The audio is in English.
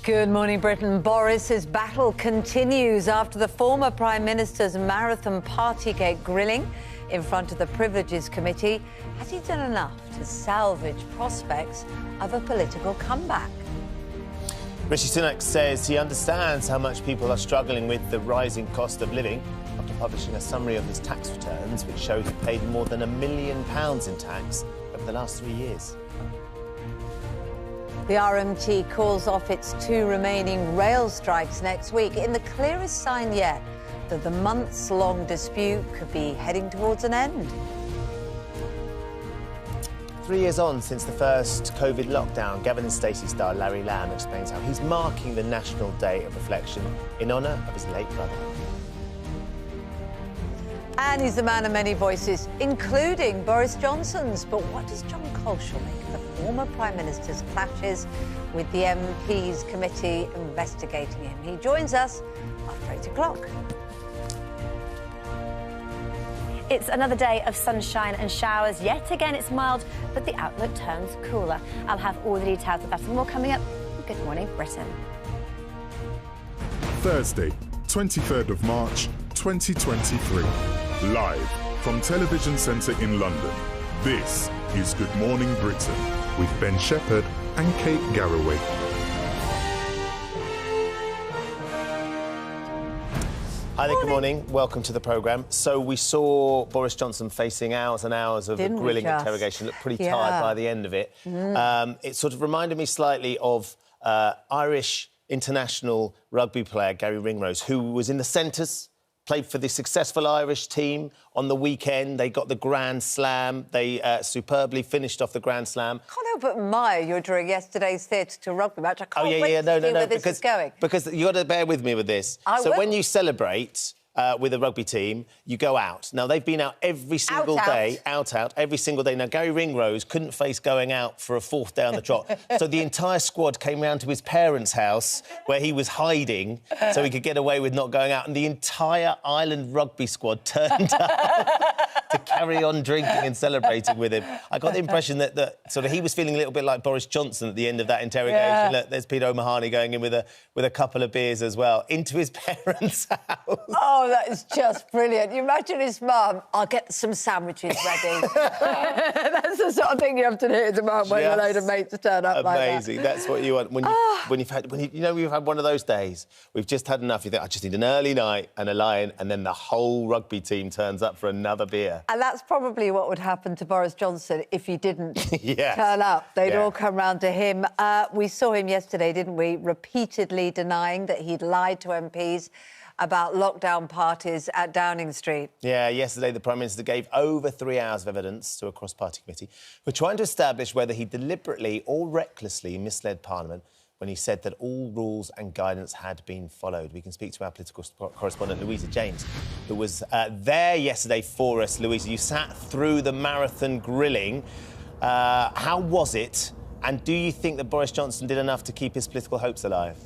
Good morning, Britain. Boris's battle continues after the former Prime Minister's marathon Partygate grilling in front of the Privileges Committee. Has he done enough to salvage prospects of a political comeback? Rishi Sunak says he understands how much people are struggling with the rising cost of living after publishing a summary of his tax returns, which showed he paid more than £1 million in tax over the last 3 years. The RMT calls off its 2 remaining rail strikes next week in the clearest sign yet that the months-long dispute could be heading towards an end. 3 years on since the first COVID lockdown, Gavin and Stacey star Larry Lamb explains how he's marking the National Day of Reflection in honour of his late brother. And he's the man of many voices, including Boris Johnson's. But what does John Colshall make of the former Prime Minister's clashes with the MPs committee investigating him? He joins us after 8 o'clock. It's another day of sunshine and showers. Yet again, it's mild, but the outlook turns cooler. I'll have all the details of that and more coming up. Good morning, Britain. Thursday, 23rd of March, 2023. Live from Television Centre in London, this is Good Morning Britain with Ben Shephard and Kate Garraway. Hi there, good morning. Welcome to the programme. So we saw Boris Johnson facing hours and hours of a grilling interrogation. Looked pretty tired by the end of it. It sort of reminded me slightly of Irish international rugby player Gary Ringrose, who was in the centres, played for the successful Irish team on the weekend. They got the Grand Slam. They superbly finished off the Grand Slam. Can't help but admire you during yesterday's theatre to rugby match. I can't wait to see where this is going. Because you've got to bear with me with this. When you celebrate with a rugby team, you go out. Now, they've been out every single day. Out, every single day. Now, Gary Ringrose couldn't face going out for a 4th day on the trot. So the entire squad came round to his parents' house where he was hiding so he could get away with not going out. And the entire Ireland rugby squad turned up to carry on drinking and celebrating with him. I got the impression that sort of he was feeling a little bit like Boris Johnson at the end of that interrogation. Yeah. Look, there's Peter O'Mahony going in with a couple of beers as well into his parents' house. Oh, that is just brilliant. You imagine his mum, I'll get some sandwiches ready. That's the sort of thing you have to do as a mum when a load of mates turn up like that. Amazing. That's what you want. When you've had one of those days, we've just had enough, you think, I just need an early night and a lie-in, and then the whole rugby team turns up for another beer. And that's probably what would happen to Boris Johnson if he didn't turn up. They'd all come round to him. We saw him yesterday, didn't we, repeatedly denying that he'd lied to MPs about lockdown parties at Downing Street. Yeah, yesterday the Prime Minister gave over 3 hours of evidence to a cross-party committee for trying to establish whether he deliberately or recklessly misled Parliament when he said that all rules and guidance had been followed. We can speak to our political correspondent, Louisa James, who was there yesterday for us. Louisa, you sat through the marathon grilling. How was it? And do you think that Boris Johnson did enough to keep his political hopes alive?